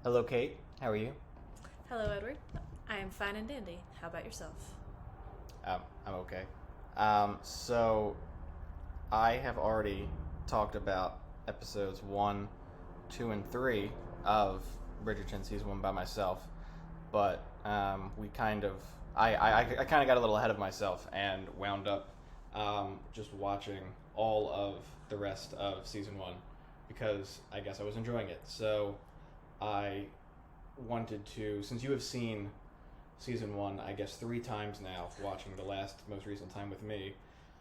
Hello, Kate. How are you? Hello, Edward. I am fine and dandy. How about yourself? I'm okay. So I have already talked about episodes 1, 2, and 3 of Bridgerton season 1 by myself, but we kind of I kind of got a little ahead of myself and wound up just watching all of the rest of season 1 because I guess I was enjoying it. So I wanted to, since you have seen season 1, I guess 3 times now, watching the most recent time with me,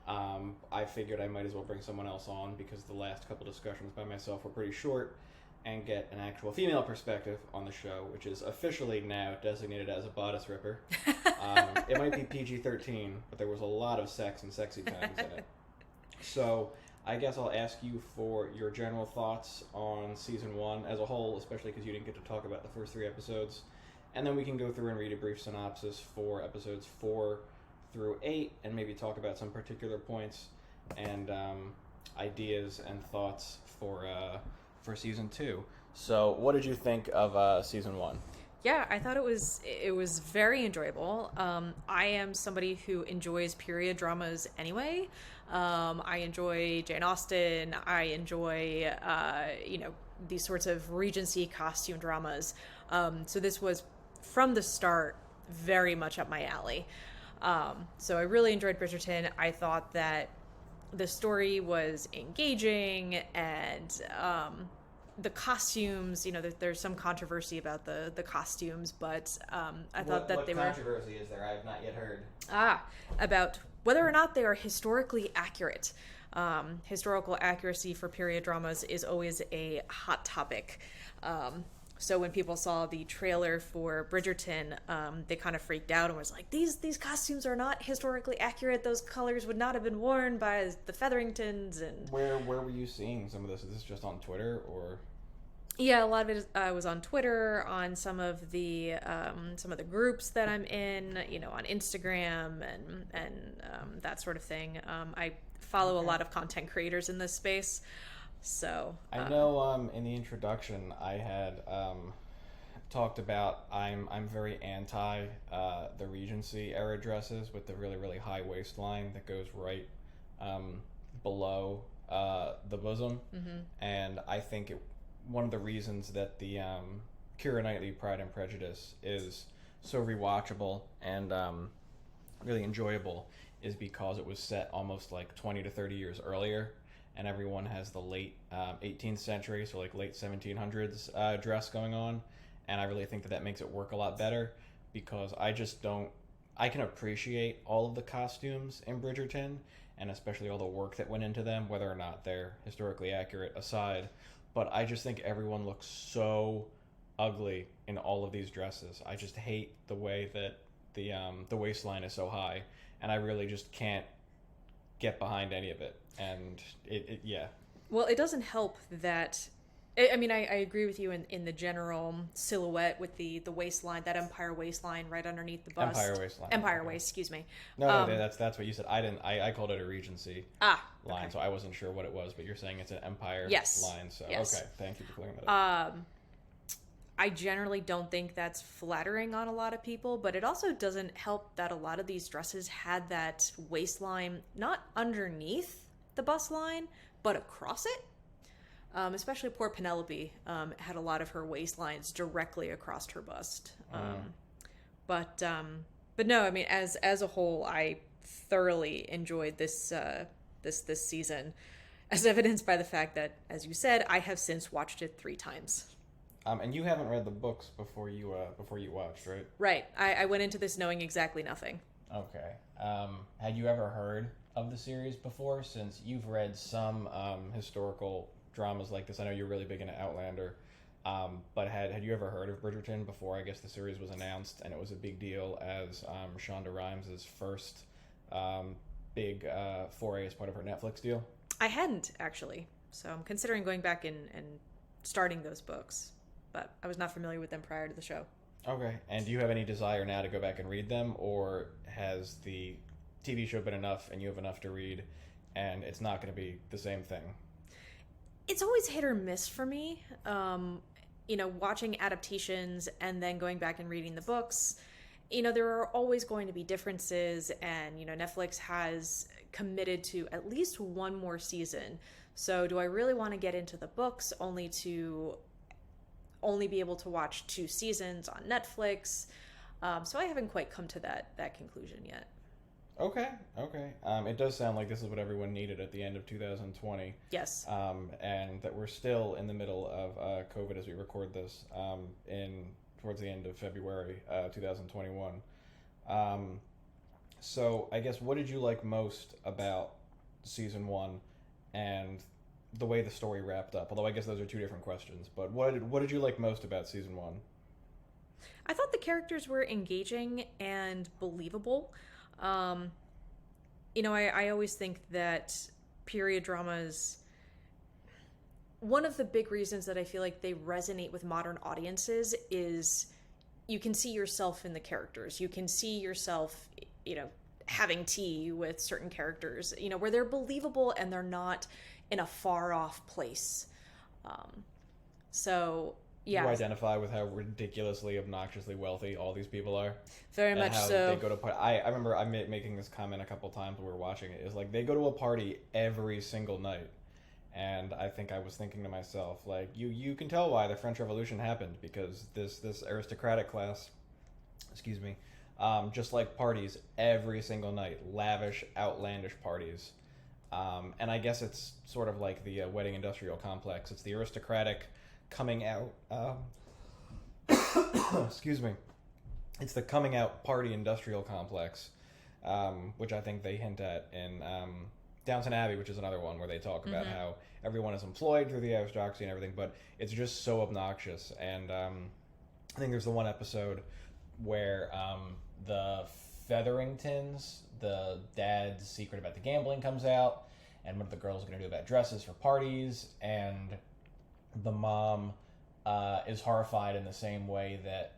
I figured I might as well bring someone else on because the last couple discussions by myself were pretty short and get an actual female perspective on the show, which is officially now designated as a bodice ripper. It might be PG-13, but there was a lot of sex and sexy times in it. So I guess I'll ask you for your general thoughts on season 1 as a whole, especially because you didn't get to talk about the first 3 episodes. And then we can go through and read a brief synopsis for episodes 4 through 8 and maybe talk about some particular points and ideas and thoughts for season 2. So what did you think of season 1? Yeah, I thought it was very enjoyable. I am somebody who enjoys period dramas anyway. I enjoy Jane Austen. I enjoy these sorts of Regency costume dramas. So this was from the start very much up my alley. So I really enjoyed Bridgerton. I thought that the story was engaging and the costumes, there's some controversy about the costumes, but I thought that they were... What controversy is there? I have not yet heard. About whether or not they are historically accurate. Historical accuracy for period dramas is always a hot topic. So when people saw the trailer for Bridgerton, they kind of freaked out and was like, these costumes are not historically accurate. Those colors would not have been worn by the Featheringtons. And Where were you seeing some of this? Is this just on Twitter or? yeah, a lot of it was on Twitter, on some of the groups that I'm in, on Instagram and that sort of thing. I follow a lot of content creators in this space. So I know in the introduction I had talked about I'm very anti the Regency era dresses with the really really high waistline that goes right below the bosom, and I think one of the reasons that the Keira Knightley Pride and Prejudice is so rewatchable and really enjoyable is because it was set almost like 20 to 30 years earlier, and everyone has the late 18th century, so like late 1700s dress going on, and I really think that makes it work a lot better because I can appreciate all of the costumes in Bridgerton, and especially all the work that went into them, whether or not they're historically accurate aside, but I just think everyone looks so ugly in all of these dresses. I just hate the way that the waistline is so high, and I really just can't get behind any of it. And yeah. Well, it doesn't help that. I mean, I agree with you in the general silhouette with the waistline, that empire waistline right underneath the bust. Empire waistline. Empire waist, excuse me. No, that's what you said. I called it a Regency line, okay. so I wasn't sure what it was, but you're saying it's an empire line. So yes. Okay, thank you for clearing that up. I generally don't think that's flattering on a lot of people, but it also doesn't help that a lot of these dresses had that waistline not underneath the bust line, but across it. Especially poor Penelope had a lot of her waistlines directly across her bust. But no, I mean, as a whole, I thoroughly enjoyed this season, as evidenced by the fact that, as you said, I have since watched it 3 times. And you haven't read the books before you watched, right? Right. I went into this knowing exactly nothing. Okay. Had you ever heard of the series before? Since you've read some historical dramas like this, I know you're really big into Outlander. But had you ever heard of Bridgerton before? I guess the series was announced, and it was a big deal as Shonda Rhimes' first big foray as part of her Netflix deal. I hadn't, actually. So I'm considering going back and starting those books. But I was not familiar with them prior to the show. Okay. And do you have any desire now to go back and read them, or has the TV show been enough and you have enough to read and it's not going to be the same thing? It's always hit or miss for me. watching adaptations and then going back and reading the books, there are always going to be differences, and Netflix has committed to at least one more season. So do I really want to get into the books only to be able to watch 2 seasons on Netflix? So I haven't quite come to that conclusion yet. Okay. It does sound like this is what everyone needed at the end of 2020. Yes. And that we're still in the middle of COVID as we record this towards the end of February 2021. So I guess, what did you like most about season 1 and the way the story wrapped up? Although I guess those are 2 different questions. But what did you like most about season 1? I thought the characters were engaging and believable. I always think that period dramas, one of the big reasons that I feel like they resonate with modern audiences is you can see yourself in the characters. You can see yourself, having tea with certain characters, where they're believable and they're not in a far off place. So yeah. You identify with how ridiculously, obnoxiously wealthy all these people are. Very much so. They go to party. I remember making this comment a couple times when we were watching it. Is like they go to a party every single night, and I think I was thinking to myself, like, you can tell why the French Revolution happened, because this aristocratic class, just like parties every single night, lavish, outlandish parties. And I guess it's sort of like the wedding industrial complex. It's the aristocratic coming out it's the coming out party industrial complex, which I think they hint at in Downton Abbey, which is another one where they talk about how everyone is employed through the aristocracy and everything, but it's just so obnoxious. And I think there's the one episode where the Featheringtons, the dad's secret about the gambling, comes out, and what the girls are going to do about dresses for parties, and the mom is horrified in the same way that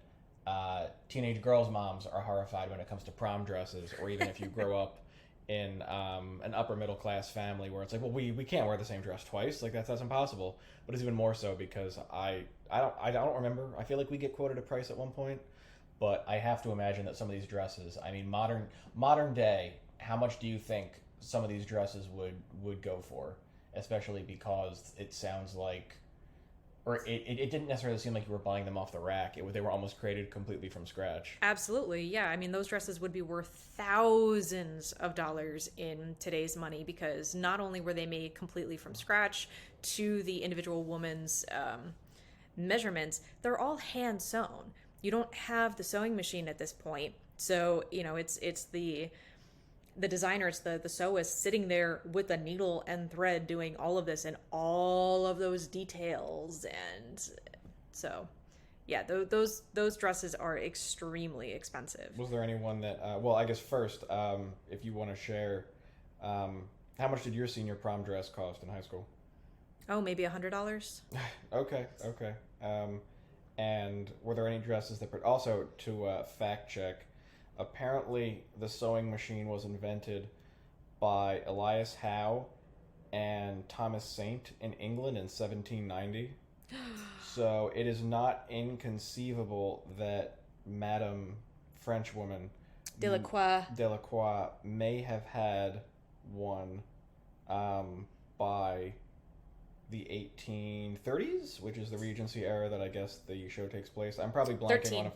teenage girls' moms are horrified when it comes to prom dresses, or even if you grow up in an upper middle class family where it's like, well, we can't wear the same dress twice, like that's impossible. But it's even more so because I don't remember. I feel like we get quoted a price at one point, but I have to imagine that some of these dresses, I mean, modern day, how much do you think some of these dresses would go for? Especially because it sounds like, or it didn't necessarily seem like you were buying them off the rack. They were almost created completely from scratch. Absolutely, yeah. I mean, those dresses would be worth thousands of dollars in today's money, because not only were they made completely from scratch to the individual woman's measurements, they're all hand sewn. You don't have the sewing machine at this point, so it's the designer, it's the sewist sitting there with a needle and thread doing all of this and all of those details. And so, yeah, those dresses are extremely expensive. Was there anyone that, well, I guess first, if you want to share, how much did your senior prom dress cost in high school? Oh, maybe $100. Okay. And were there any dresses that, also to fact check, apparently the sewing machine was invented by Elias Howe and Thomas Saint in England in 1790. So it is not inconceivable that Madame Frenchwoman Delacroix may have had one by the 1830s, which is the Regency era that I guess the show takes place. I'm probably blanking on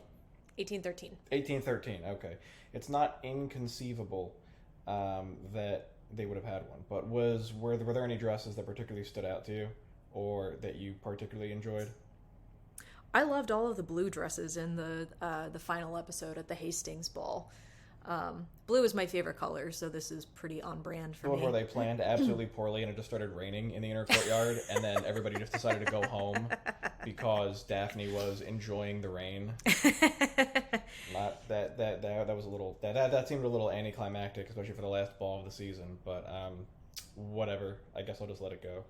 1813. 1813, okay. It's not inconceivable that they would have had one. But were there any dresses that particularly stood out to you, or that you particularly enjoyed? I loved all of the blue dresses in the final episode at the Hastings Ball. Blue is my favorite color, so this is pretty on brand for me. Where they planned absolutely poorly and it just started raining in the inner courtyard, and then everybody just decided to go home because Daphne was enjoying the rain. Not that was a little that seemed a little anticlimactic, especially for the last ball of the season. But whatever. I guess I'll just let it go.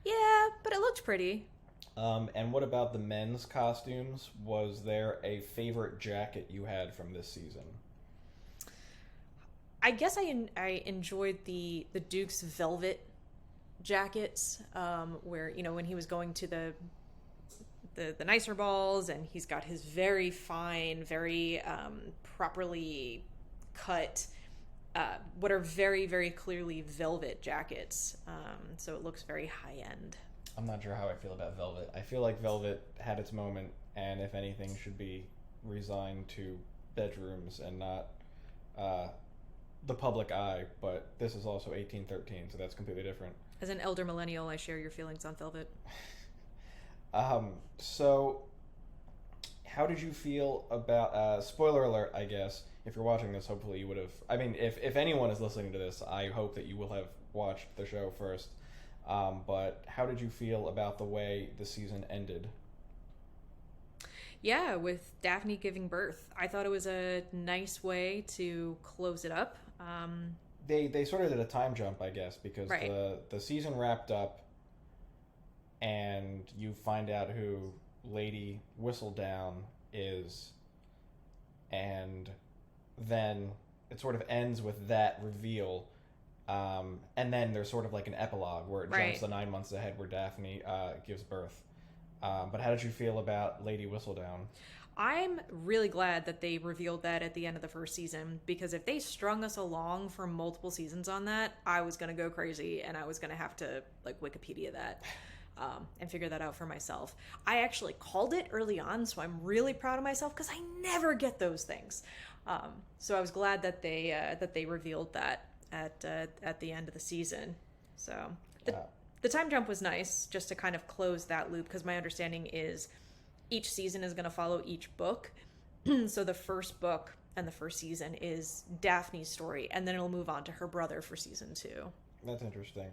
Yeah, but it looked pretty. And what about the men's costumes? Was there a favorite jacket you had from this season? I guess I enjoyed the Duke's velvet jackets, where when he was going to the the nicer balls, and he's got his very fine, very properly cut, what are very, very clearly velvet jackets. So it looks very high end. I'm not sure how I feel about Velvet. I feel like Velvet had its moment, and if anything, should be resigned to bedrooms and not the public eye. But this is also 1813, so that's completely different. As an elder millennial, I share your feelings on Velvet. So, how did you feel about, spoiler alert, I guess, if you're watching this, hopefully you would have, I mean, if anyone is listening to this, I hope that you will have watched the show first. But how did you feel about the way the season ended? Yeah, with Daphne giving birth. I thought it was a nice way to close it up. They sort of did a time jump, I guess, because Right. the season wrapped up and you find out who Lady Whistledown is, and then it sort of ends with that reveal. And then there's sort of like an epilogue where it jumps the 9 months ahead where Daphne gives birth. But how did you feel about Lady Whistledown? I'm really glad that they revealed that at the end of the first season, because if they strung us along for multiple seasons on that, I was going to go crazy, and I was going to have to like Wikipedia that and figure that out for myself. I actually called it early on, so I'm really proud of myself because I never get those things. So I was glad that they revealed that at the end of the season. So the time jump was nice, just to kind of close that loop, because my understanding is each season is going to follow each book. So the first book and the first season is Daphne's story, and then it'll move on to her brother for season 2. That's interesting.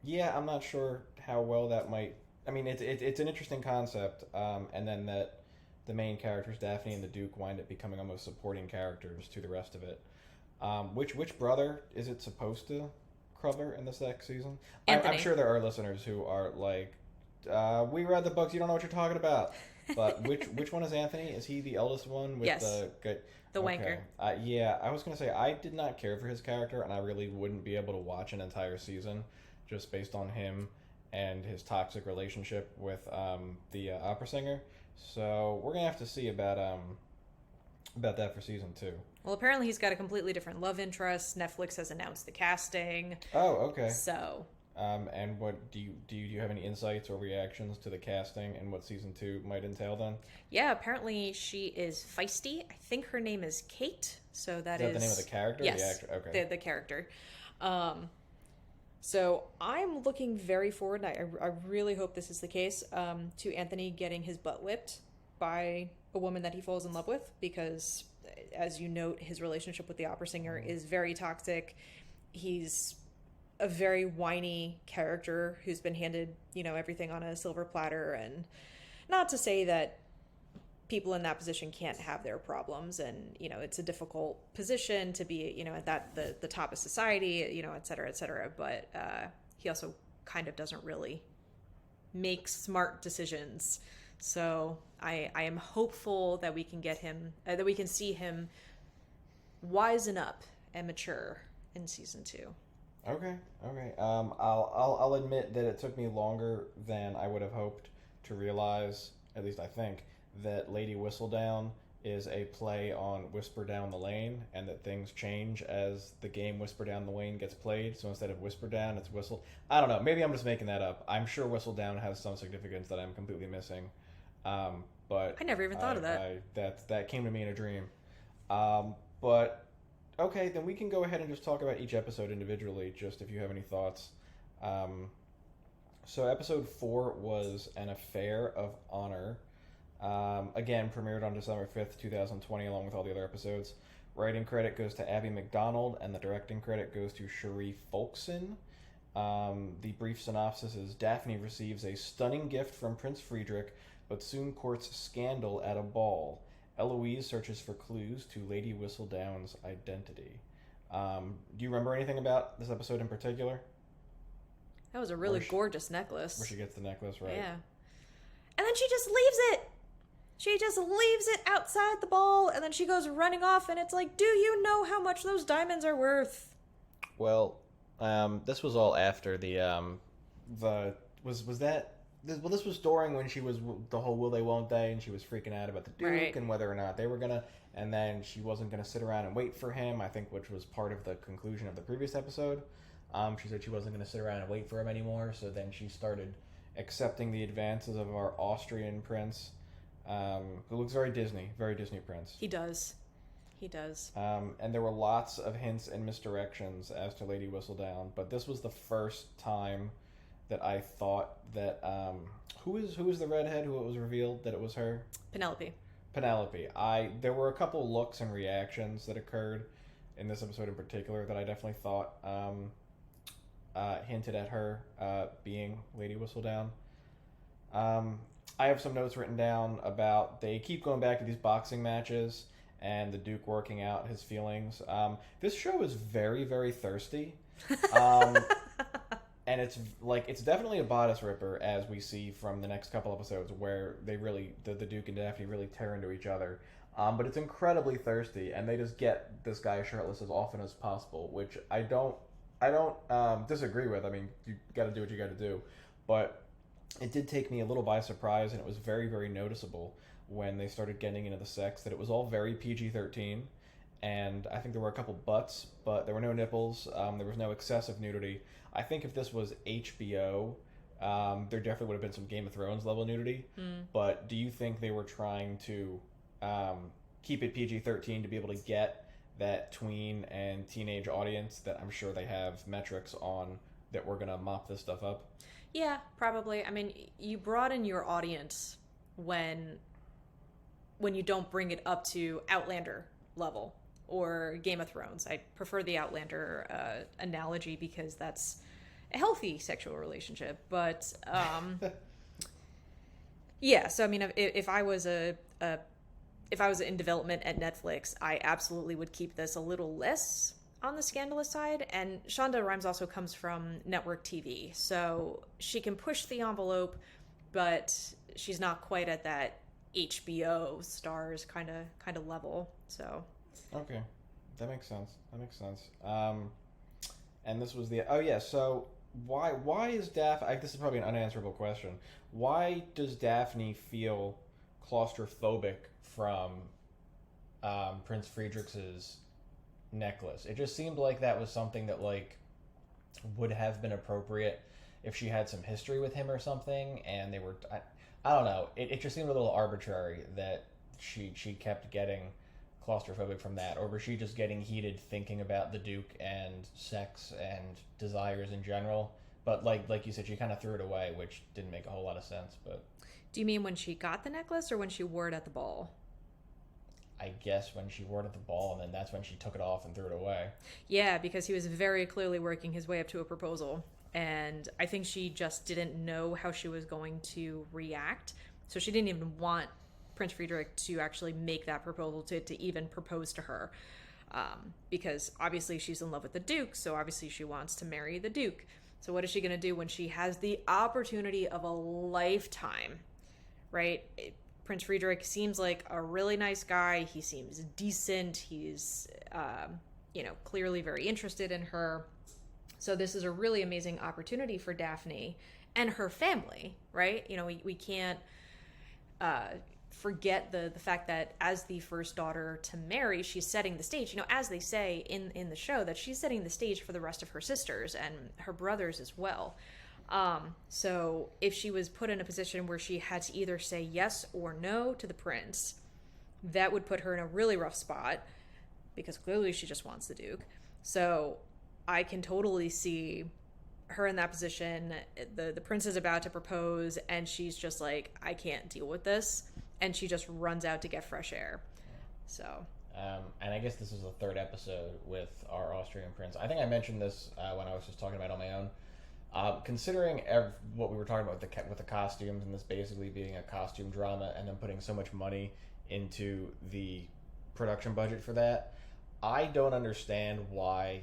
Yeah, I'm not sure how well that might. I mean, it's an interesting concept, and then that the main characters, Daphne and the Duke, wind up becoming almost supporting characters to the rest of it. Which brother is it supposed to cover in this next season? I'm sure there are listeners who are like, we read the books, you don't know what you're talking about. But which one is Anthony? Is he the eldest one with Yes. the good? The wanker. Yeah, I was gonna say I did not care for his character, and I really wouldn't be able to watch an entire season just based on him and his toxic relationship with the opera singer. So we're gonna have to see about that for season 2. Well, apparently he's got a completely different love interest. Netflix has announced the casting. Oh, okay. So. And what do you have any insights or reactions to the casting and what season 2 might entail then? Yeah, apparently she is feisty. I think her name is Kate. So that is the name of the character? Yes, or the actor? Okay. the character. So I'm looking very forward, and I really hope this is the case, to Anthony getting his butt whipped by a woman that he falls in love with, because, as you note, his relationship with the opera singer is very toxic. He's a very whiny character who's been handed, everything on a silver platter, and not to say that people in that position can't have their problems, and it's a difficult position to be at the top of society, et cetera, but he also kind of doesn't really make smart decisions. So I am hopeful that we can get him that we can see him wisen up and mature in season 2. Okay. I'll admit that it took me longer than I would have hoped to realize, at least I think, that Lady Whistledown is a play on Whisper Down the Lane, and that things change as the game Whisper Down the Lane gets played. So instead of Whisper Down, it's Whistle. I don't know. Maybe I'm just making that up. I'm sure Whistle Down has some significance that I'm completely missing. But I never even thought of that. That came to me in a dream. But okay, then we can go ahead and just talk about each episode individually, just if you have any thoughts. So episode 4 was An Affair of Honor. Again, premiered on December 5th, 2020, along with all the other episodes. Writing credit goes to Abby McDonald, and the directing credit goes to Cherie Folkson. The brief synopsis is: Daphne receives a stunning gift from Prince Friedrich, but soon courts scandal at a ball. Eloise searches for clues to Lady Whistledown's identity. Do you remember anything about this episode in particular? That was a really gorgeous necklace. Where she gets the necklace, right? Yeah. And then she just leaves it. She just leaves it outside the ball, and then she goes running off, and it's like, do you know how much those diamonds are worth? Well, this was all after the was that this was during when she was the whole will they won't they, and she was freaking out about the Duke Right. and whether or not they were gonna, and then she wasn't gonna sit around and wait for him. I think, which was part of the conclusion of the previous episode. She said she wasn't gonna sit around and wait for him anymore. So then she started accepting the advances of our Austrian prince, who looks very Disney prince. He does. He does. And there were lots of hints and misdirections as to Lady Whistledown, but this was the first time that I thought that who is the redhead who it was revealed that it was her? Penelope. Penelope. There were a couple looks and reactions that occurred in this episode in particular that I definitely thought hinted at her being Lady Whistledown. I have some notes written down about they keep going back to these boxing matches and the Duke working out his feelings. This show is very, very thirsty. And it's definitely a bodice ripper, as we see from the next couple episodes, where they really the Duke and Daphne really tear into each other. But it's incredibly thirsty, and they just get this guy shirtless as often as possible, which I don't disagree with. I mean, you got to do what you got to do, but it did take me a little by surprise, and it was very, very noticeable when they started getting into the sex that it was all very PG-13, and I think there were a couple butts, but there were no nipples. There was no excessive nudity. I think if this was HBO, there definitely would have been some Game of Thrones level nudity. But do you think they were trying to keep it PG-13 to be able to get that tween and teenage audience that I'm sure they have metrics on that we're going to mop this stuff up? Yeah, probably. I mean, you broaden your audience when you don't bring it up to Outlander level or Game of Thrones. I prefer the Outlander analogy because that's a healthy sexual relationship. But yeah, so I mean, if I was in development at Netflix, I absolutely would keep this a little less on the scandalous side. And Shonda Rhimes also comes from network TV, so she can push the envelope, but she's not quite at that HBO stars kind of level. So okay, that makes sense. And this was so why is Daphne, this is probably an unanswerable question, why does Daphne feel claustrophobic from Prince Friedrich's necklace? It just seemed like that was something that would have been appropriate if she had some history with him or something, and they were I don't know. It just seemed a little arbitrary that she kept getting claustrophobic from that, or was she just getting heated thinking about the Duke and sex and desires in general? But like you said, she kind of threw it away, which didn't make a whole lot of sense. But do you mean when she got the necklace or when she wore it at the ball? I guess when she wore it at the ball, and then that's when she took it off and threw it away. Yeah, because he was very clearly working his way up to a proposal. And I think she just didn't know how she was going to react. So she didn't even want Prince Friedrich to actually make that proposal, to even propose to her. Because obviously she's in love with the Duke, so obviously she wants to marry the Duke. So what is she going to do when she has the opportunity of a lifetime, right? Prince Friedrich seems like a really nice guy. He seems decent. He's, clearly very interested in her. So this is a really amazing opportunity for Daphne and her family, right? You know, we can't forget the fact that as the first daughter to marry, she's setting the stage. You know, as they say in the show, that she's setting the stage for the rest of her sisters and her brothers as well. So if she was put in a position where she had to either say yes or no to the prince, that would put her in a really rough spot because clearly she just wants the Duke. So I can totally see her in that position. The prince is about to propose and she's just like, I can't deal with this. And she just runs out to get fresh air. So. And I guess this is the third episode with our Austrian prince. I think I mentioned this when I was just talking about it on my own. Considering what we were talking about with the costumes and this basically being a costume drama and then putting so much money into the production budget for that, I don't understand why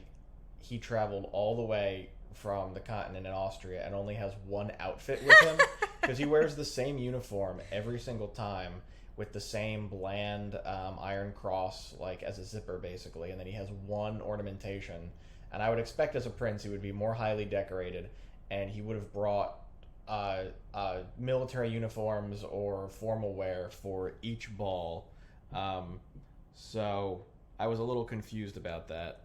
he traveled all the way from the continent in Austria and only has one outfit with him, because he wears the same uniform every single time with the same bland iron cross as a zipper basically, and then he has one ornamentation. And I would expect as a prince he would be more highly decorated, and he would have brought military uniforms or formal wear for each ball. So I was a little confused about that.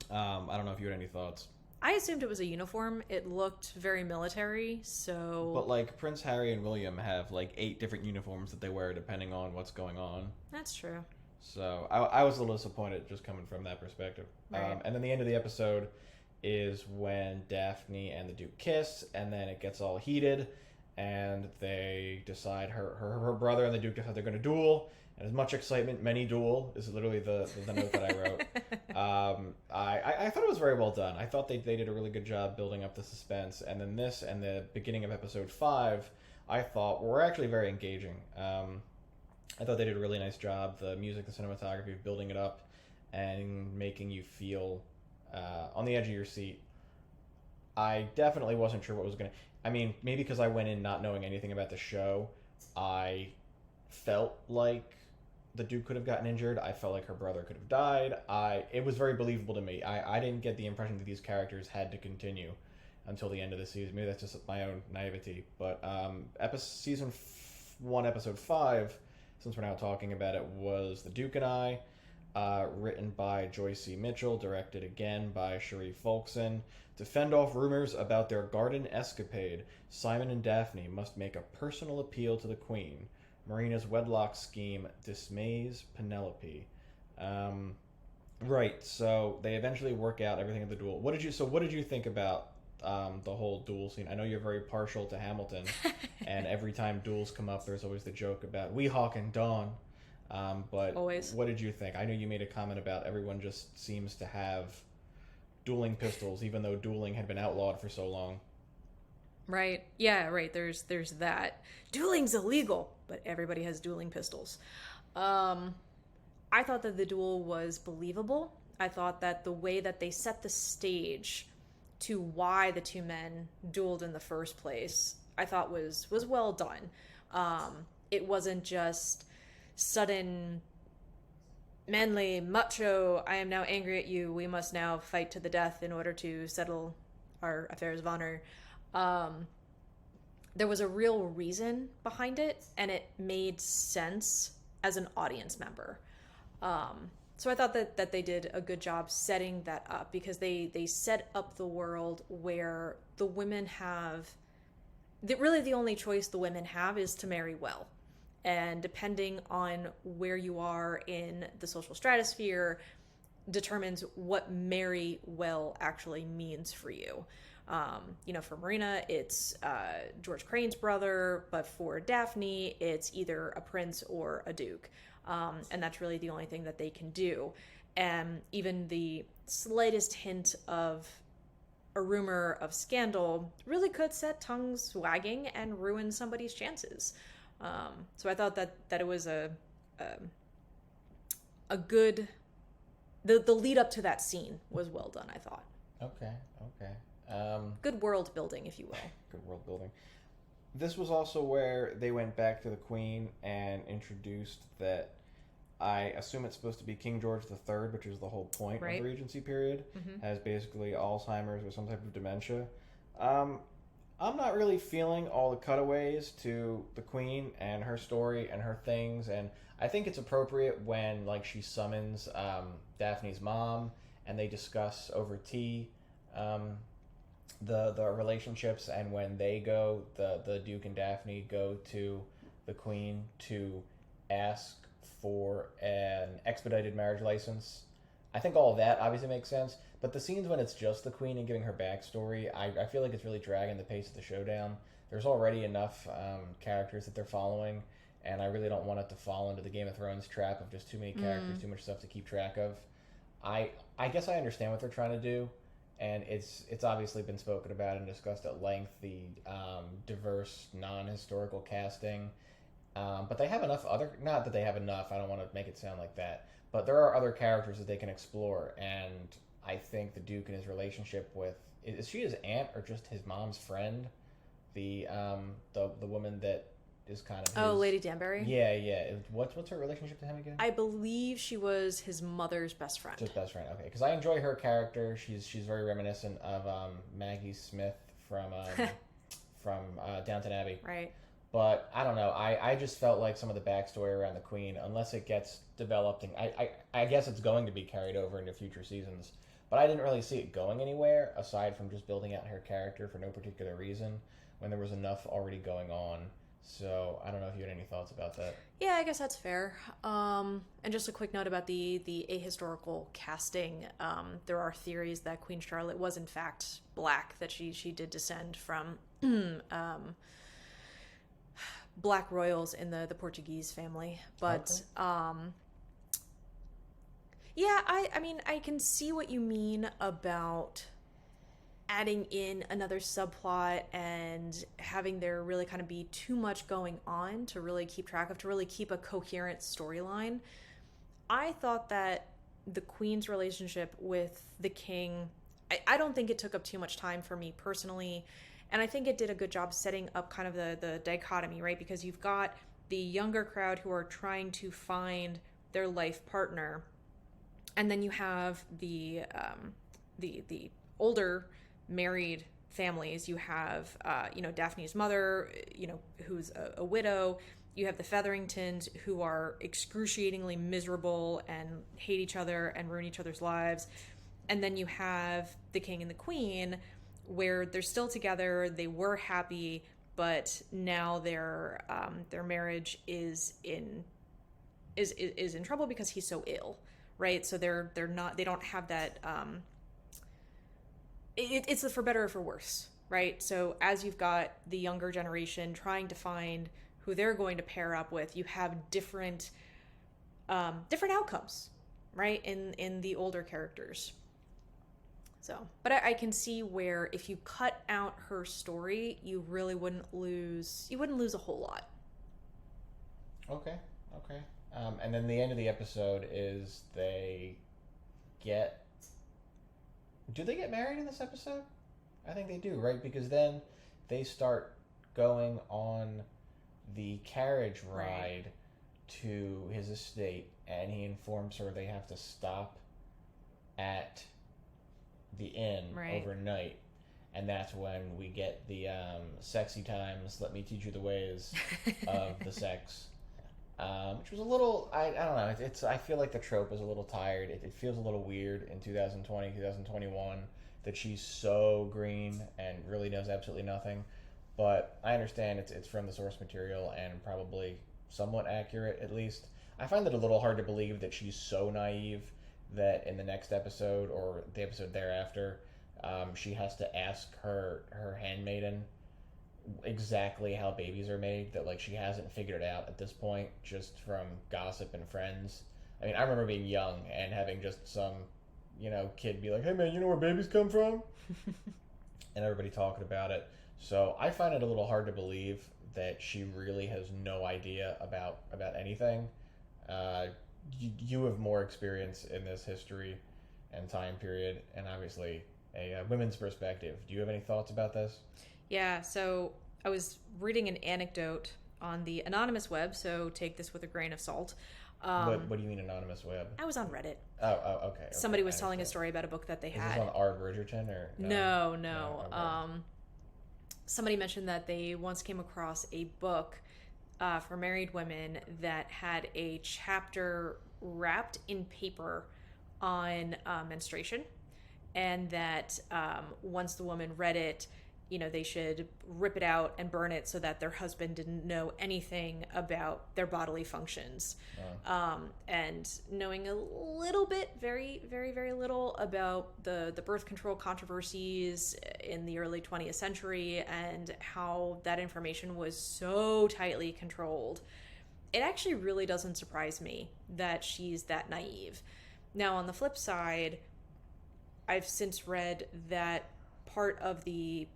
I don't know if you had any thoughts. I assumed it was a uniform. It looked very military, so... But, like, Prince Harry and William have, like, 8 different uniforms that they wear depending on what's going on. That's true. So I was a little disappointed just coming from that perspective. Right. And then the end of the episode is when Daphne and the Duke kiss, and then it gets all heated, and they decide her brother and the Duke decide they're going to duel. And as much excitement, many duel is literally the note that I wrote. I thought it was very well done. I thought they did a really good job building up the suspense. And then this and the beginning of episode 5, I thought were actually very engaging. I thought they did a really nice job. The music, the cinematography, of building it up and making you feel on the edge of your seat. I definitely wasn't sure what was going to... I mean, maybe because I went in not knowing anything about the show, I felt like the Duke could have gotten injured. I felt like her brother could have died. It was very believable to me. I didn't get the impression that these characters had to continue until the end of the season. Maybe that's just my own naivety. But season 1, episode 5, since we're now talking about it, was The Duke and I, written by Joyce C. Mitchell, directed again by Sharif Folkson. To fend off rumors about their garden escapade, Simon and Daphne must make a personal appeal to the Queen. Marina's wedlock scheme dismays Penelope. Right, so they eventually work out everything at the duel. What did you think about the whole duel scene? I know you're very partial to Hamilton, and every time duels come up, there's always the joke about Weehawk and Dawn. But always. What did you think? I know you made a comment about everyone just seems to have dueling pistols, even though dueling had been outlawed for so long. Right. Yeah, right. There's that. Dueling's illegal, but everybody has dueling pistols. I thought that the duel was believable. I thought that the way that they set the stage to why the two men dueled in the first place, I thought was well done. It wasn't just sudden, manly, macho, I am now angry at you, we must now fight to the death in order to settle our affairs of honor. There was a real reason behind it, and it made sense as an audience member. So I thought that they did a good job setting that up, because they set up the world where the women have... really the only choice the women have is to marry well. And depending on where you are in the social stratosphere determines what marry well actually means for you. For Marina, it's George Crane's brother, but for Daphne, it's either a prince or a duke. And that's really the only thing that they can do. And even the slightest hint of a rumor of scandal really could set tongues wagging and ruin somebody's chances. So I thought that it was a good... The lead up to that scene was well done, I thought. Okay. Good world building, if you will. Good world building. This was also where they went back to the Queen and introduced that, I assume it's supposed to be King George III, which is the whole point Right. of the Regency period, has basically Alzheimer's or some type of dementia. I'm not really feeling all the cutaways to the Queen and her story and her things, and I think it's appropriate when, like, she summons Daphne's mom and they discuss over tea the relationships, and when they go, the Duke and Daphne go to the Queen to ask for an expedited marriage license. I think all of that obviously makes sense, but the scenes when it's just the Queen and giving her backstory, I feel like it's really dragging the pace of the show down. There's already enough characters that they're following, and I really don't want it to fall into the Game of Thrones trap of just too many characters, too much stuff to keep track of. I guess I understand what they're trying to do, and it's obviously been spoken about and discussed at length, the diverse, non-historical casting. But they have enough other... Not that they have enough, I don't want to make it sound like that, but there are other characters that they can explore, and I think the Duke and his relationship with... Is she his aunt or just his mom's friend? The woman that is kind of his... Oh, Lady Danbury? Yeah. What's her relationship to him again? I believe she was his mother's best friend. Just best friend, okay. Because I enjoy her character. She's very reminiscent of Maggie Smith Downton Abbey. Right. But I don't know. I just felt like some of the backstory around the Queen, unless it gets developed, and I guess it's going to be carried over into future seasons. But I didn't really see it going anywhere aside from just building out her character for no particular reason when there was enough already going on. So I don't know if you had any thoughts about that. Yeah, I guess that's fair. And just a quick note about the ahistorical casting. There are theories that Queen Charlotte was in fact black, that she did descend from black royals in the Portuguese family. But yeah, I mean, I can see what you mean about adding in another subplot and having there really kind of be too much going on to really keep track of, to really keep a coherent storyline. I thought that the Queen's relationship with the King, I don't think it took up too much time for me personally. And I think it did a good job setting up kind of the dichotomy, right? Because you've got the younger crowd who are trying to find their life partner. And then you have the older married families. You have, Daphne's mother, who's a widow. You have the Featheringtons, who are excruciatingly miserable and hate each other and ruin each other's lives. And then you have the King and the Queen, where they're still together. They were happy, but now their marriage is in trouble because he's so ill. Right, so they don't have that. It's for better or for worse, right? So as you've got the younger generation trying to find who they're going to pair up with, you have different outcomes, right? In the older characters. So, but I can see where if you cut out her story, you really wouldn't lose a whole lot. Okay. And then the end of the episode is they get... Do they get married in this episode? I think they do, right? Because then they start going on the carriage ride to his estate, and he informs her they have to stop at the inn overnight. And that's when we get the sexy times, let me teach you the ways of the sex. Which was a little, I don't know, I feel like the trope is a little tired. It feels a little weird in 2020, 2021, that she's so green and really knows absolutely nothing. But I understand it's from the source material and probably somewhat accurate, at least. I find it a little hard to believe that she's so naive that in the next episode, or the episode thereafter, she has to ask her handmaiden exactly how babies are made, that like she hasn't figured it out at this point just from gossip and friends. I mean, I remember being young and having just some kid be like, hey man, you know where babies come from? And everybody talking about it. So I find it a little hard to believe that she really has no idea about anything. You have more experience in this history and time period, and obviously a women's perspective. Do you have any thoughts about this? Yeah, so I was reading an anecdote on the anonymous web, so take this with a grain of salt. What do you mean anonymous web? I was on Reddit. Oh, okay. Somebody was telling a story about a book that they had. Is this on our Bridgerton or no? Okay. Somebody mentioned that they once came across a book for married women that had a chapter wrapped in paper on menstruation, and that once the woman read it, they should rip it out and burn it so that their husband didn't know anything about their bodily functions. And knowing a little bit, very, very, very little about the birth control controversies in the early 20th century and how that information was so tightly controlled, it actually really doesn't surprise me that she's that naive. Now, on the flip side, I've since read that part of the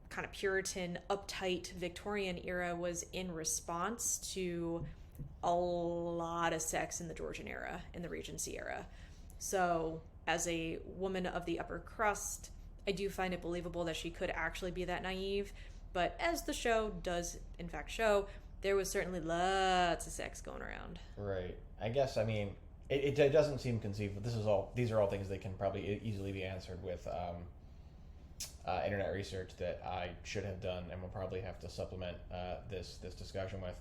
kind of Puritan, uptight Victorian era was in response to a lot of sex in the Georgian era, in the Regency era. So as a woman of the upper crust, I do find it believable that she could actually be that naive. But as the show does in fact show, there was certainly lots of sex going around. Right. I guess, I mean, it doesn't seem conceivable. These are all things that can probably easily be answered with internet research that I should have done and will probably have to supplement this discussion with.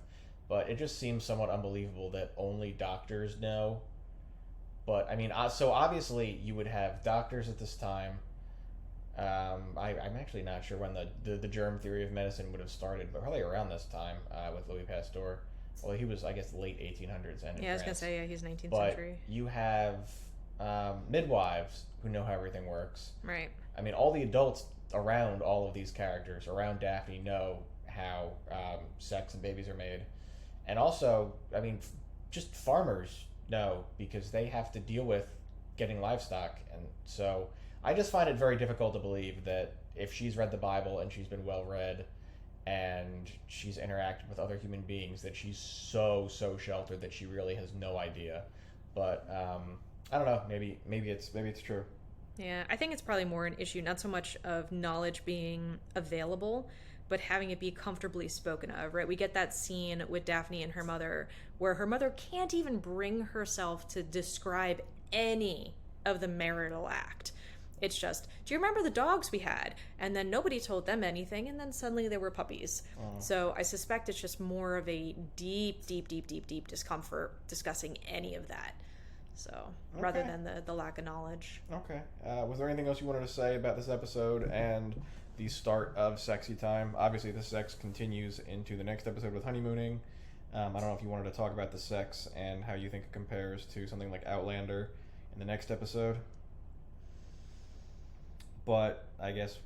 But it just seems somewhat unbelievable that only doctors know. But I mean, so obviously you would have doctors at this time. I'm actually not sure when the germ theory of medicine would have started, but probably around this time with Louis Pasteur. Well, he was, I guess, late 1800s and in Yeah, I was gonna France. say, yeah, he's 19th But century. you have midwives who know how everything works. Right. I mean, all the adults around all of these characters, around Daphne, know how sex and babies are made. And also, I mean, just farmers know because they have to deal with getting livestock. And so I just find it very difficult to believe that if she's read the Bible and she's been well read and she's interacted with other human beings, that she's so sheltered that she really has no idea. But I don't know. Maybe it's true. Yeah, I think it's probably more an issue, not so much of knowledge being available, but having it be comfortably spoken of, right? We get that scene with Daphne and her mother where her mother can't even bring herself to describe any of the marital act. It's just, do you remember the dogs we had? And then nobody told them anything, and then suddenly there were puppies. So I suspect it's just more of a deep discomfort discussing any of that. So, rather than the lack of knowledge. Okay. Was there anything else you wanted to say about this episode and the start of Sexy Time? Obviously, the sex continues into the next episode with honeymooning. I don't know if you wanted to talk about the sex and how you think it compares to something like Outlander in the next episode. But I guess...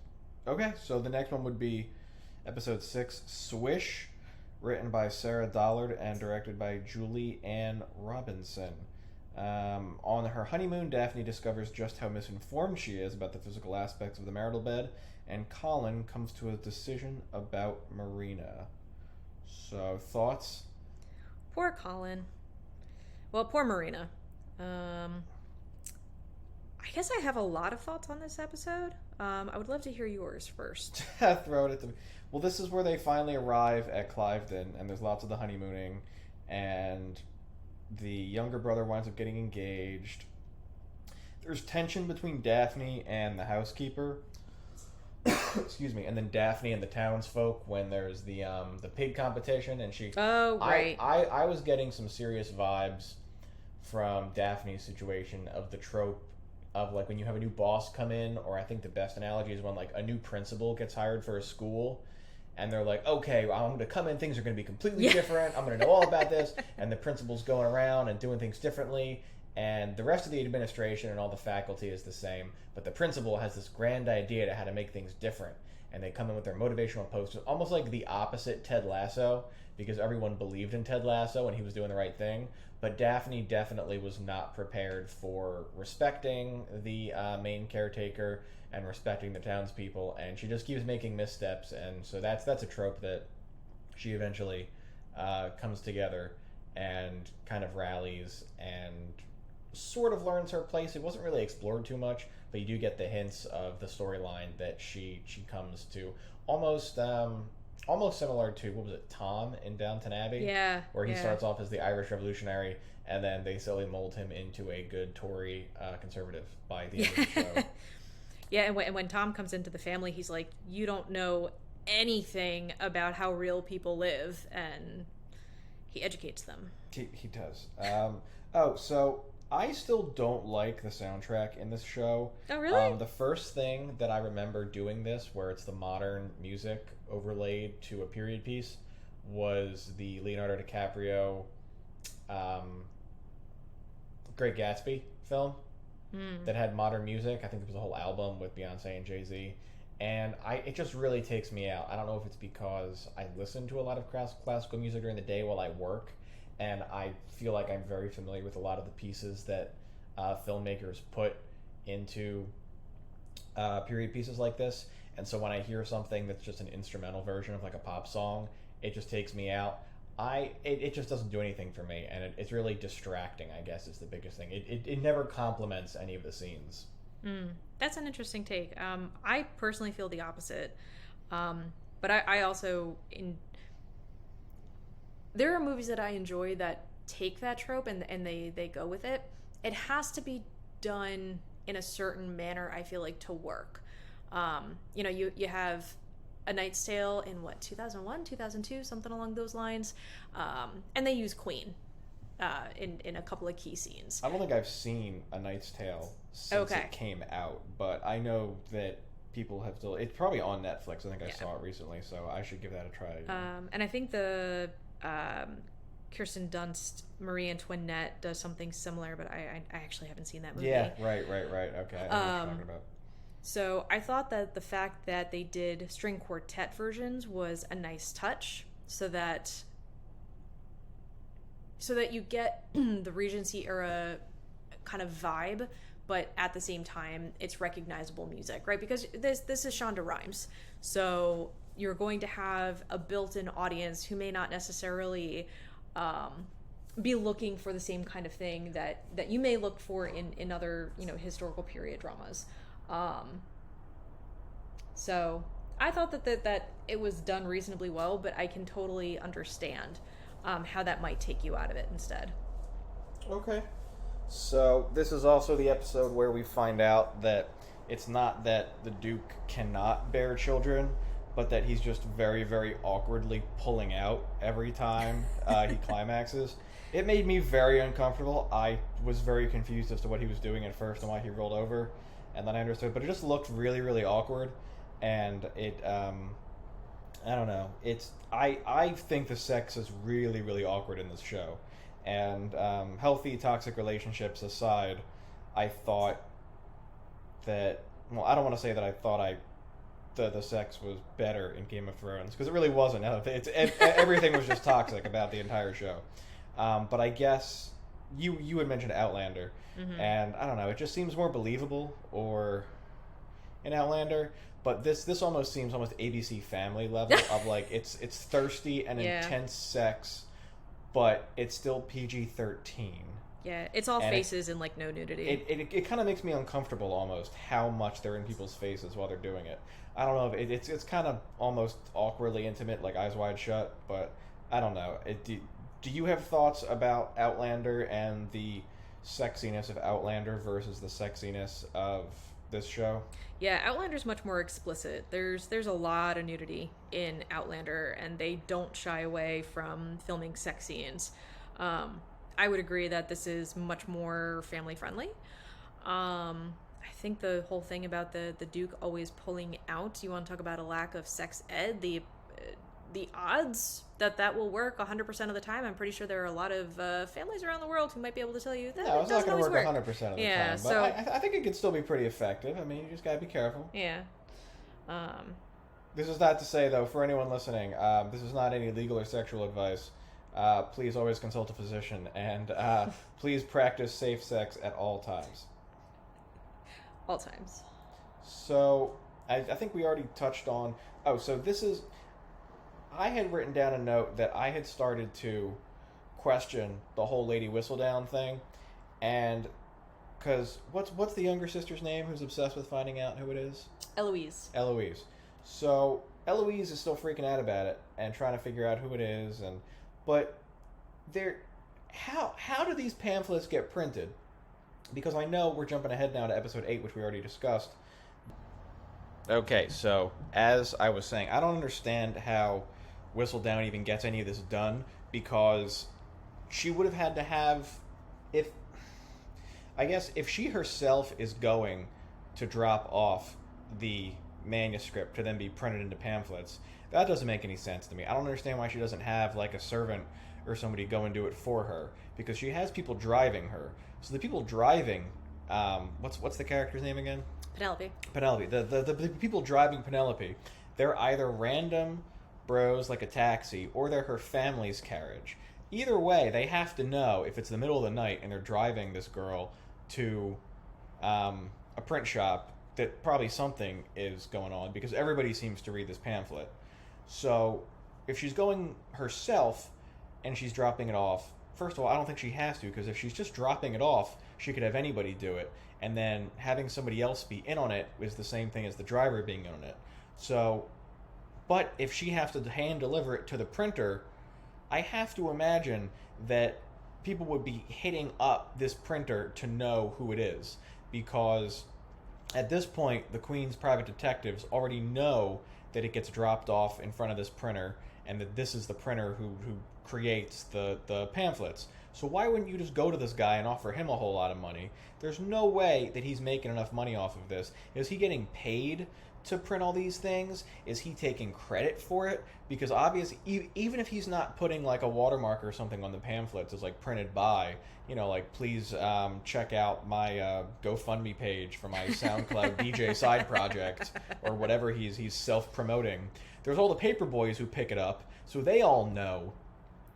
Okay, so the next one would be episode 6, Swish, written by Sarah Dollard and directed by Julie Ann Robinson. On her honeymoon, Daphne discovers just how misinformed she is about the physical aspects of the marital bed, and Colin comes to a decision about Marina. So, thoughts? Poor Colin. Well, poor Marina. I guess I have a lot of thoughts on this episode. I would love to hear yours first. Throw it at the... Well, this is where they finally arrive at Cliveden, and there's lots of the honeymooning, and the younger brother winds up getting engaged. There's tension between Daphne and the housekeeper. Excuse me. And then Daphne and the townsfolk when there's the pig competition, and she... Oh, right. I was getting some serious vibes from Daphne's situation of the trope of, like, when you have a new boss come in, or I think the best analogy is when, like, a new principal gets hired for a school, and they're like, okay, I'm going to come in, things are going to be completely different, I'm going to know all about this, and the principal's going around and doing things differently, and the rest of the administration and all the faculty is the same, but the principal has this grand idea to how to make things different, and they come in with their motivational posters, almost like the opposite Ted Lasso, because everyone believed in Ted Lasso and he was doing the right thing, but Daphne definitely was not prepared for respecting the main caretaker and respecting the townspeople, and she just keeps making missteps, and so that's a trope that she eventually comes together and kind of rallies and sort of learns her place. It wasn't really explored too much, but you do get the hints of the storyline that she comes to almost similar to, what was it, Tom in Downton Abbey? Yeah. Where he starts off as the Irish revolutionary, and then they slowly mold him into a good Tory conservative by the end of the show. Yeah, and when Tom comes into the family, he's like, you don't know anything about how real people live, and he educates them. He does. So I still don't like the soundtrack in this show. Oh, really? The first thing that I remember doing this, where it's the modern music overlaid to a period piece, was the Leonardo DiCaprio Great Gatsby film that had modern music. I think it was a whole album with Beyonce and Jay-Z. And it just really takes me out. I don't know if it's because I listen to a lot of classical music during the day while I work, and I feel like I'm very familiar with a lot of the pieces that filmmakers put into period pieces like this. And so when I hear something that's just an instrumental version of like a pop song, it just takes me out. It just doesn't do anything for me, and it's really distracting, I guess, is the biggest thing. It never complements any of the scenes. That's an interesting take. I personally feel the opposite. But I also... There are movies that I enjoy that take that trope and they go with it. It has to be done in a certain manner, I feel like, to work. You have A Knight's Tale in 2001, 2002, something along those lines, and they use Queen in a couple of key scenes. I don't think I've seen A Knight's Tale since it came out, but I know that people have still. It's probably on Netflix. I think I saw it recently, so I should give that a try. And I think the Kirsten Dunst Marie Antoinette does something similar, but I actually haven't seen that movie. Yeah, right. Okay, I know what you're talking about. So I thought that the fact that they did string quartet versions was a nice touch, so that you get the Regency era kind of vibe, but at the same time it's recognizable music, right? Because this is Shonda Rhimes, so you're going to have a built-in audience who may not necessarily be looking for the same kind of thing that you may look for in other historical period dramas. So I thought that it was done reasonably well, but I can totally understand how that might take you out of it instead. Okay. So this is also the episode where we find out that it's not that the Duke cannot bear children, but that he's just very, very awkwardly pulling out every time he climaxes. It made me very uncomfortable. I was very confused as to what he was doing at first and why he rolled over, and then I understood. But it just looked really, really awkward, and it, I don't know. I think the sex is really, really awkward in this show. And healthy, toxic relationships aside, I thought that, well, I don't want to say that I thought the sex was better in Game of Thrones, because it really wasn't. Everything was just toxic about the entire show. But I guess you had mentioned Outlander, and I don't know, it just seems more believable in Outlander. But this almost seems almost ABC Family level of like it's thirsty and intense sex, but it's still PG-13. Yeah, it's all faces and like no nudity. It kind of makes me uncomfortable almost how much they're in people's faces while they're doing it. I don't know if it's kind of almost awkwardly intimate, like Eyes Wide Shut, but I don't know. Do you have thoughts about Outlander and the sexiness of Outlander versus the sexiness of this show? Yeah, Outlander's much more explicit. There's a lot of nudity in Outlander, and they don't shy away from filming sex scenes. I would agree that this is much more family friendly. I think the whole thing about the Duke always pulling out, you want to talk about a lack of sex ed, the odds that will work 100% of the time. I'm pretty sure there are a lot of families around the world who might be able to tell you that it's not going to work 100% of the time. But so I think it can still be pretty effective. I mean, you just got to be careful. Yeah. This is not to say, though, for anyone listening, this is not any legal or sexual advice. Please always consult a physician, and please practice safe sex at all times. All times. So, I think we already touched on... Oh, so this is... I had written down a note that I had started to question the whole Lady Whistledown thing, and... Because, what's the younger sister's name who's obsessed with finding out who it is? Eloise. So, Eloise is still freaking out about it, and trying to figure out who it is, and... But how do these pamphlets get printed? Because I know we're jumping ahead now to episode 8, which we already discussed. Okay, so as I was saying, I don't understand how Whistledown even gets any of this done, because she would have had to have, if she herself is going to drop off the manuscript to then be printed into pamphlets, that doesn't make any sense to me. I don't understand why she doesn't have like a servant or somebody go and do it for her, because she has people driving her. So the people driving, what's the character's name again? Penelope. The people driving Penelope, they're either random bros like a taxi, or they're her family's carriage. Either way, they have to know if it's the middle of the night and they're driving this girl to a print shop that probably something is going on, because everybody seems to read this pamphlet. So if she's going herself and she's dropping it off, first of all, I don't think she has to, because if she's just dropping it off, she could have anybody do it, and then having somebody else be in on it is the same thing as the driver being in on it. So, but if she has to hand deliver it to the printer, I have to imagine that people would be hitting up this printer to know who it is, because At this point, the Queen's private detectives already know that it gets dropped off in front of this printer, and that this is the printer who creates the pamphlets. So why wouldn't you just go to this guy and offer him a whole lot of money? There's no way that he's making enough money off of this. Is he getting paid to print all these things? Is he taking credit for it? Because obviously, even if he's not putting like a watermark or something on the pamphlets, it's like printed by, like please check out my GoFundMe page for my SoundCloud DJ side project or whatever he's self-promoting. There's all the paper boys who pick it up, so they all know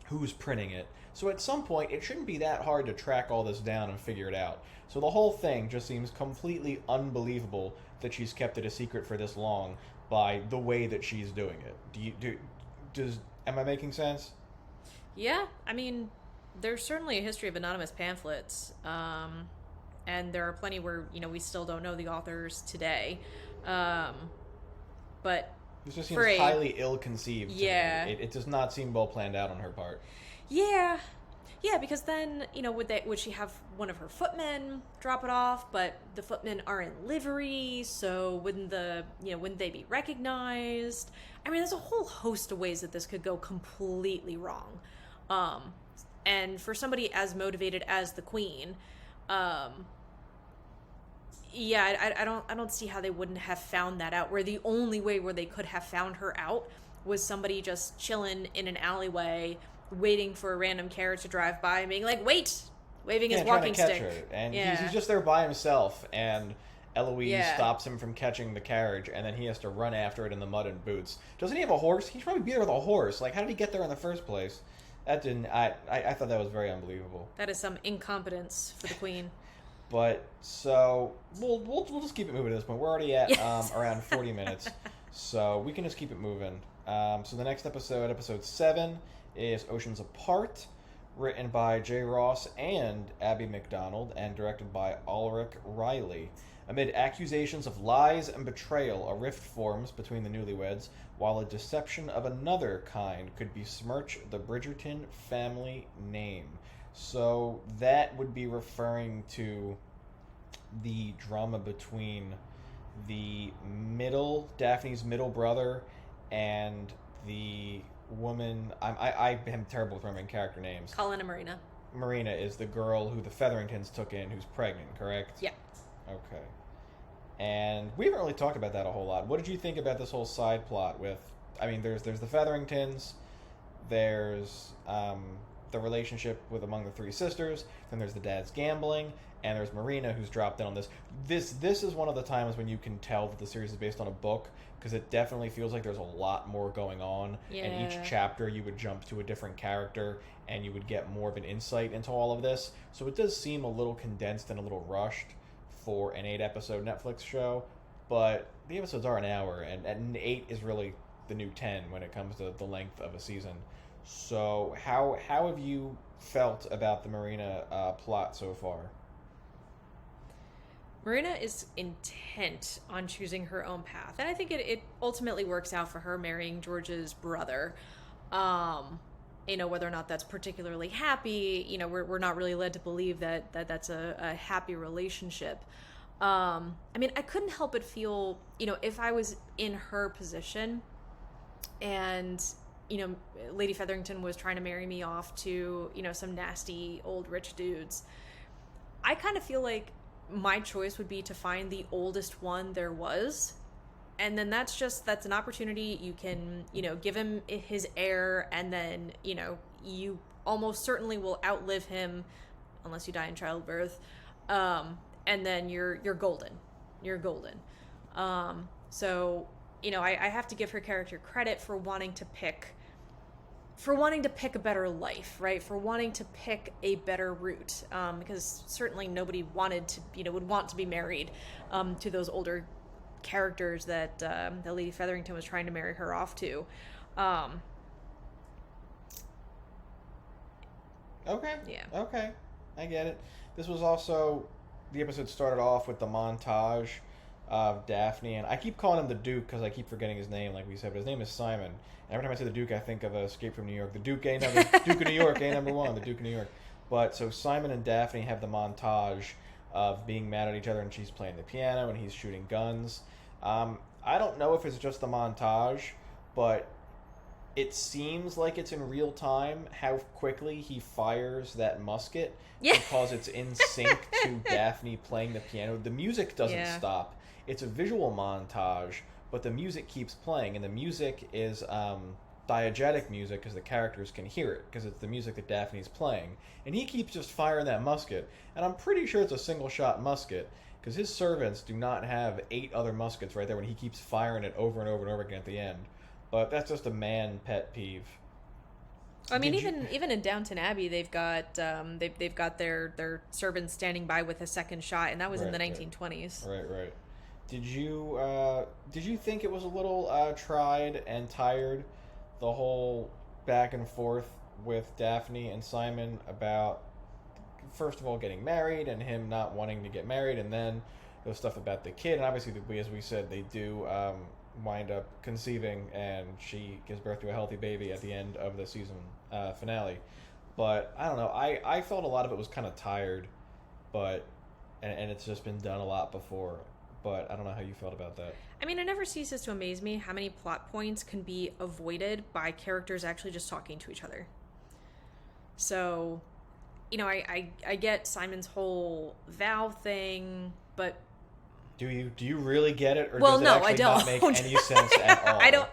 who's printing it. So at some point, it shouldn't be that hard to track all this down and figure it out. So the whole thing just seems completely unbelievable that she's kept it a secret for this long by the way that she's doing it. Am I making sense? Yeah, I mean, there's certainly a history of anonymous pamphlets, and there are plenty where we still don't know the authors today. But this just seems highly ill-conceived. Yeah, to me. It does not seem well planned out on her part. Yeah, because then, would she have one of her footmen drop it off, but the footmen are in livery, so wouldn't they be recognized? I mean, there's a whole host of ways that this could go completely wrong. And for somebody as motivated as the Queen, I don't see how they wouldn't have found that out, where the only way where they could have found her out was somebody just chilling in an alleyway waiting for a random carriage to drive by and being like, wait, waving his walking stick. Her. And he's just there by himself, and Eloise stops him from catching the carriage, and then he has to run after it in the mud and boots. Doesn't he have a horse? He should probably be there with a horse. Like, how did he get there in the first place? That didn't... I thought that was very unbelievable. That is some incompetence for the Queen. But, so, we'll just keep it moving at this point. We're already at around 40 minutes, so we can just keep it moving. So the next episode 7, is Oceans Apart, written by Jay Ross and Abby McDonald, and directed by Ulrich Riley. Amid accusations of lies and betrayal, a rift forms between the newlyweds, while a deception of another kind could besmirch the Bridgerton family name. So that would be referring to the drama between Daphne's middle brother, and the woman... I am terrible with remembering character names. Colin and Marina. Marina is the girl who the Featheringtons took in, who's pregnant, correct? Yeah. Okay. And we haven't really talked about that a whole lot. What did you think about this whole side plot with... I mean, there's the Featheringtons, there's the relationship among the three sisters, then there's the dad's gambling, and there's Marina, who's dropped in on this. This is one of the times when you can tell that the series is based on a book, because it definitely feels like there's a lot more going on. Yeah. And each chapter you would jump to a different character, and you would get more of an insight into all of this. So it does seem a little condensed and a little rushed for an 8-episode Netflix show, but the episodes are an hour, and 8 is really the new 10 when it comes to the length of a season. So how have you felt about the Marina plot so far? Marina is intent on choosing her own path, and I think it ultimately works out for her marrying George's brother. Whether or not that's particularly happy, we're not really led to believe that's a happy relationship. I mean, I couldn't help but feel, if I was in her position and, Lady Featherington was trying to marry me off to, some nasty old rich dudes, I kind of feel like my choice would be to find the oldest one there was, and then that's an opportunity. You can give him his heir, and then you almost certainly will outlive him unless you die in childbirth, and then you're golden. So I have to give her character credit for wanting to pick a better life, right? For wanting to pick a better route, because certainly nobody would want to be married to those older characters that Lady Featherington was trying to marry her off to. Okay. Yeah. Okay. I get it. This was also... The episode started off with the montage of Daphne, and I keep calling him the Duke because I keep forgetting his name, like we said, but his name is Simon. And every time I say the Duke, I think of Escape from New York. The Duke, Duke of New York, number one, the Duke of New York. But so Simon and Daphne have the montage of being mad at each other, and she's playing the piano and he's shooting guns. I don't know if it's just a montage, but it seems like it's in real time how quickly he fires that musket, because it's in sync to Daphne playing the piano. The music doesn't stop. It's a visual montage, but the music keeps playing, and the music is diegetic music because the characters can hear it, because it's the music that Daphne's playing. And he keeps just firing that musket, and I'm pretty sure it's a single-shot musket, because his servants do not have 8 other muskets right there when he keeps firing it over and over and over again at the end. But that's just a man pet peeve. I mean, even in Downton Abbey, they've got they've got their servants standing by with a second shot, and that was in the 1920s. Right. Did you think it was a little tried and tired, the whole back and forth with Daphne and Simon about, first of all, getting married and him not wanting to get married, and then the stuff about the kid, and obviously, as we said, they do wind up conceiving, and she gives birth to a healthy baby at the end of the season finale. But I don't know, I felt a lot of it was kind of tired, but and it's just been done a lot before. But I don't know how you felt about that. I mean, it never ceases to amaze me how many plot points can be avoided by characters actually just talking to each other. So, you know, I get Simon's whole vow thing, but do you really get it, or well, does it no, actually I don't. Not make any sense at all? I don't.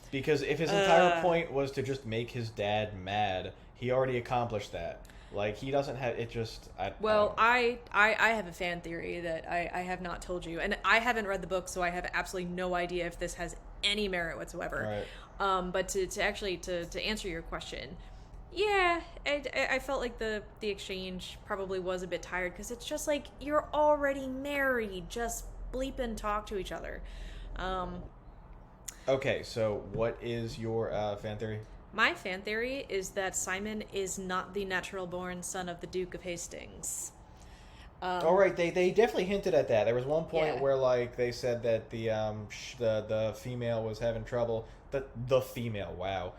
Because if his entire point was to just make his dad mad, he already accomplished that. Like, he doesn't have it. Just I have a fan theory that I have not told you, and I haven't read the book, so I have absolutely no idea if this has any merit whatsoever. Right. But to actually answer your question, yeah, I felt like the exchange probably was a bit tired, because it's just like, you're already married, just bleep and talk to each other. Okay, so what is your fan theory? My fan theory is that Simon is not the natural-born son of the Duke of Hastings. Right, they definitely hinted at that. There was one point where, like, they said that the female was having trouble. The female, wow.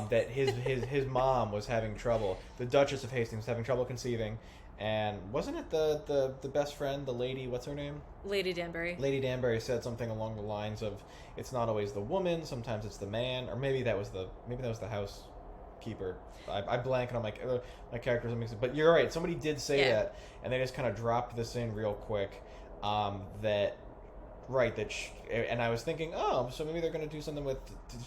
That his mom was having trouble. The Duchess of Hastings was having trouble conceiving. And wasn't it the best friend, the lady, what's her name? Lady Danbury. Lady Danbury said something along the lines of, it's not always the woman, sometimes it's the man, or maybe that was the housekeeper. I blank and I'm like, my characters are mixing. But you're right, somebody did say that, and they just kind of dropped this in real quick. And I was thinking, so maybe they're going to do something with,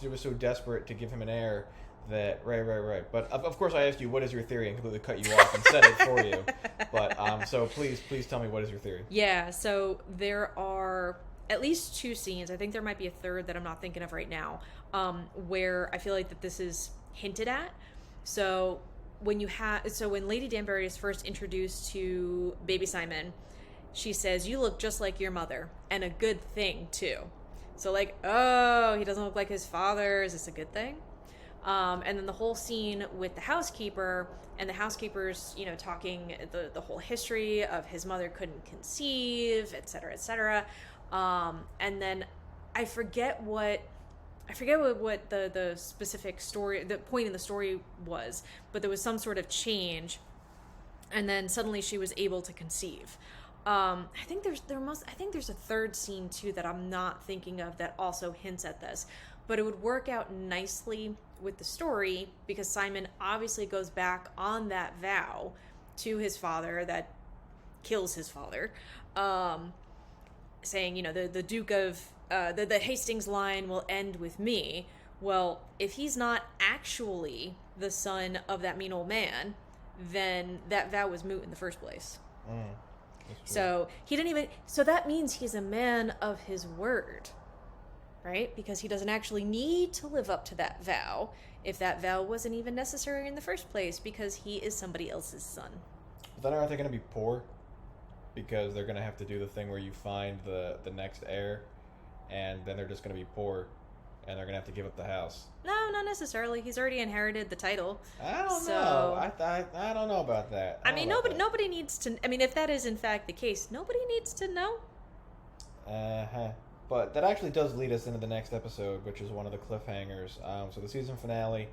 she was so desperate to give him an heir. That right. But of course, I asked you what is your theory and completely cut you off and said it for you. But so please tell me, what is your theory? Yeah. So there are at least 2 scenes. I think there might be a third that I'm not thinking of right now. Where I feel like that this is hinted at. So when Lady Danbury is first introduced to baby Simon, she says, "You look just like your mother, and a good thing too." So like, he doesn't look like his father. Is this a good thing? And then the whole scene with the housekeeper, and the housekeeper's, talking the whole history of his mother couldn't conceive, et cetera, et cetera. And then I forget what the specific story, the point in the story was, but there was some sort of change, and then suddenly she was able to conceive. I think there's a third scene too that I'm not thinking of that also hints at this, but it would work out nicely with the story, because Simon obviously goes back on that vow to his father that kills his father, saying, the Duke of the Hastings line will end with me. Well, if he's not actually the son of that mean old man, then that vow was moot in the first place. So he didn't even. So that means he's a man of his word, right? Because he doesn't actually need to live up to that vow if that vow wasn't even necessary in the first place, because he is somebody else's son. Then aren't they going to be poor? Because they're going to have to do the thing where you find the next heir, and then they're just going to be poor, and they're going to have to give up the house. No, not necessarily. He's already inherited the title. I don't know. I don't know about that. I mean, nobody needs to. I mean, if that is in fact the case, nobody needs to know. But that actually does lead us into the next episode, which is one of the cliffhangers. So the season finale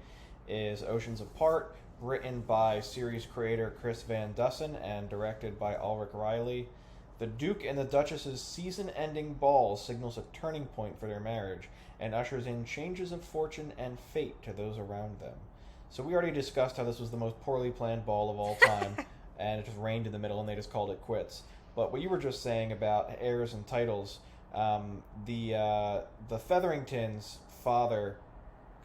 is Oceans Apart. written by series creator Chris Van Dusen and directed by Ulrich Riley. The Duke and the Duchess's season-ending ball signals a turning point for their marriage and ushers in changes of fortune and fate to those around them. So we already discussed how this was the most poorly planned ball of all time, and it just rained in the middle and they just called it quits. But what you were just saying about heirs and titles, the Featheringtons' father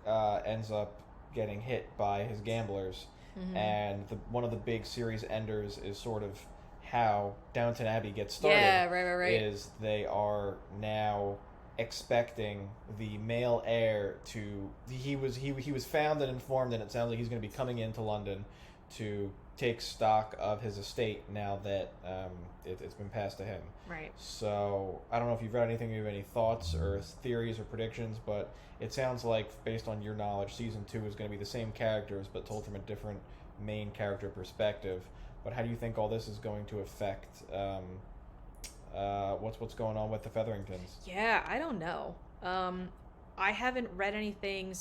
ends up getting hit by his gamblers, and one of the big series enders is sort of how Downton Abbey gets started. Yeah, right. Is they are now expecting the male heir to. He was found and informed, and it sounds like he's going to be coming into London to take stock of his estate now that it's been passed to him. Right. So I don't know if you've read anything, you have any thoughts or theories or predictions, but it sounds like, based on your knowledge, season 2 is going to be the same characters but told from a different main character perspective. But how do you think all this is going to affect what's going on with the Featheringtons? Yeah, I don't know. I haven't read anything,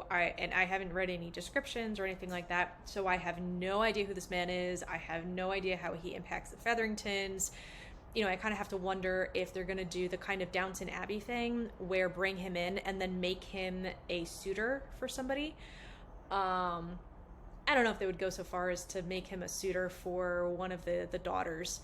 I haven't read any descriptions or anything like that, so I have no idea who this man is. I have no idea how he impacts the Featheringtons. I kind of have to wonder if they're going to do the kind of Downton Abbey thing where bring him in and then make him a suitor for somebody. I don't know if they would go so far as to make him a suitor for one of the daughters.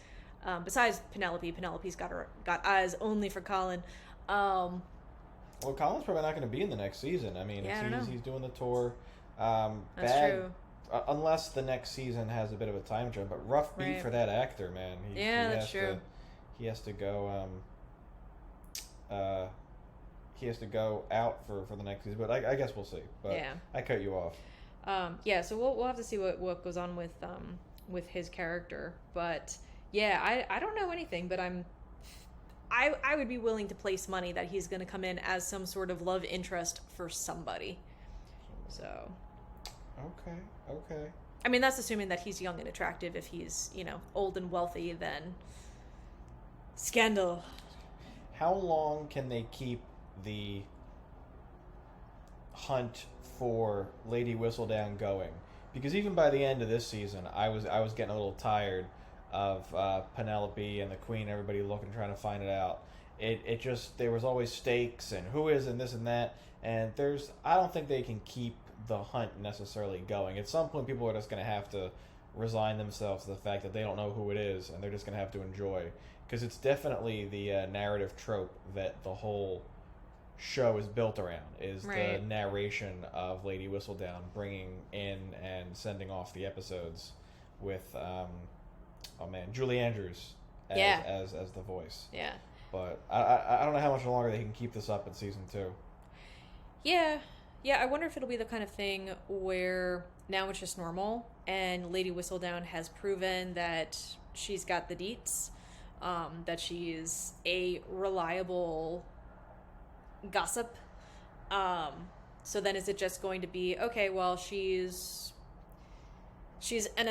Besides Penelope. Penelope's got eyes only for Colin. Well, Colin's probably not going to be in the next season. I mean, he's doing the tour. That's true. Unless the next season has a bit of a time jump, but rough beat for that actor, man. That's true. He has to go. He has to go out for the next season, but I guess we'll see. But yeah. I cut you off. So we'll have to see what goes on with his character. But yeah, I don't know anything, but I would be willing to place money that he's going to come in as some sort of love interest for somebody. So. Okay. I mean, that's assuming that he's young and attractive. If he's, old and wealthy, then scandal. How long can they keep the hunt for Lady Whistledown going? Because even by the end of this season, I was getting a little tired of Penelope and the Queen, everybody looking, trying to find it out. It just, there was always stakes and who is and this and that, and I don't think they can keep the hunt necessarily going. At some point, people are just going to have to resign themselves to the fact that they don't know who it is, and they're just going to have to enjoy. Because it's definitely the narrative trope that the whole show is built around, is the narration of Lady Whistledown bringing in and sending off the episodes with, Julie Andrews as the voice. Yeah. But I don't know how much longer they can keep this up in season 2. Yeah, I wonder if it'll be the kind of thing where now it's just normal, and Lady Whistledown has proven that she's got the deets, that she's a reliable gossip. So then is it just going to be, okay, well, she's an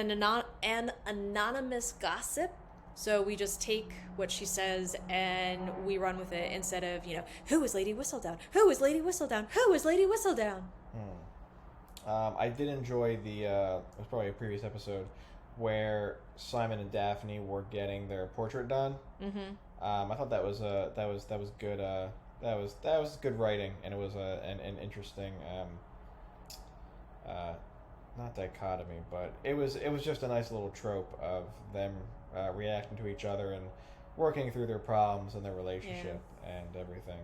anonymous gossip, so we just take what she says and we run with it instead of, who is Lady Whistledown? Who is Lady Whistledown? Who is Lady Whistledown? I did enjoy it was probably a previous episode where Simon and Daphne were getting their portrait done. I thought that was good. That was good writing, and it was an interesting not dichotomy, but it was just a nice little trope of them reacting to each other and working through their problems and their relationship and everything.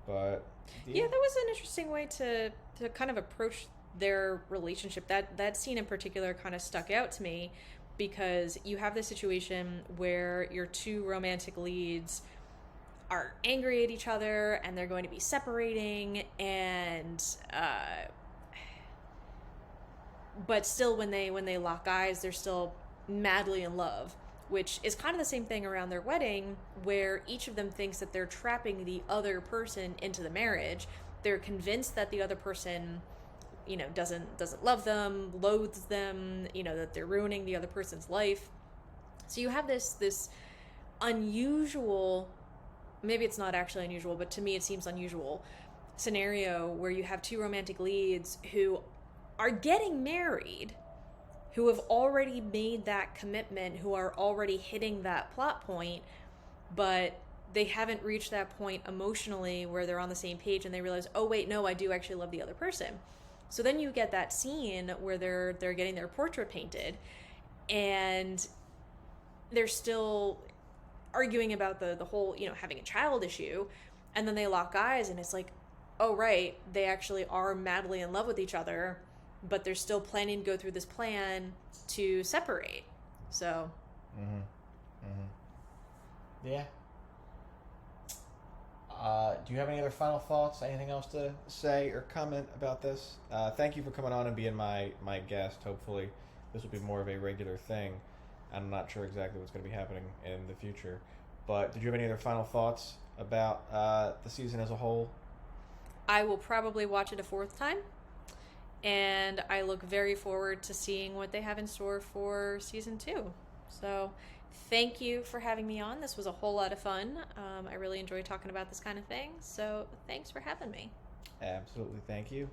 But that was an interesting way to kind of approach their relationship. That scene in particular kind of stuck out to me, because you have this situation where your two romantic leads are angry at each other and they're going to be separating, and but still when they lock eyes, they're still madly in love, which is kind of the same thing around their wedding, where each of them thinks that they're trapping the other person into the marriage. They're convinced that the other person, doesn't love them, loathes them, that they're ruining the other person's life. So you have this unusual, maybe it's not actually unusual, but to me it seems unusual, scenario where you have two romantic leads who are getting married, who have already made that commitment, who are already hitting that plot point, but they haven't reached that point emotionally where they're on the same page and they realize, oh wait, no, I do actually love the other person. So then you get that scene where they're getting their portrait painted and they're still arguing about the whole, having a child issue, and then they lock eyes and it's like, oh right, they actually are madly in love with each other, but they're still planning to go through this plan to separate. So Yeah. Do you have any other final thoughts? Anything else to say or comment about this? Thank you for coming on and being my guest. Hopefully this will be more of a regular thing. I'm not sure exactly what's going to be happening in the future. But did you have any other final thoughts about the season as a whole? I will probably watch it a fourth time, and I look very forward to seeing what they have in store for season 2. So thank you for having me on. This was a whole lot of fun. I really enjoy talking about this kind of thing, so thanks for having me. Absolutely, thank you.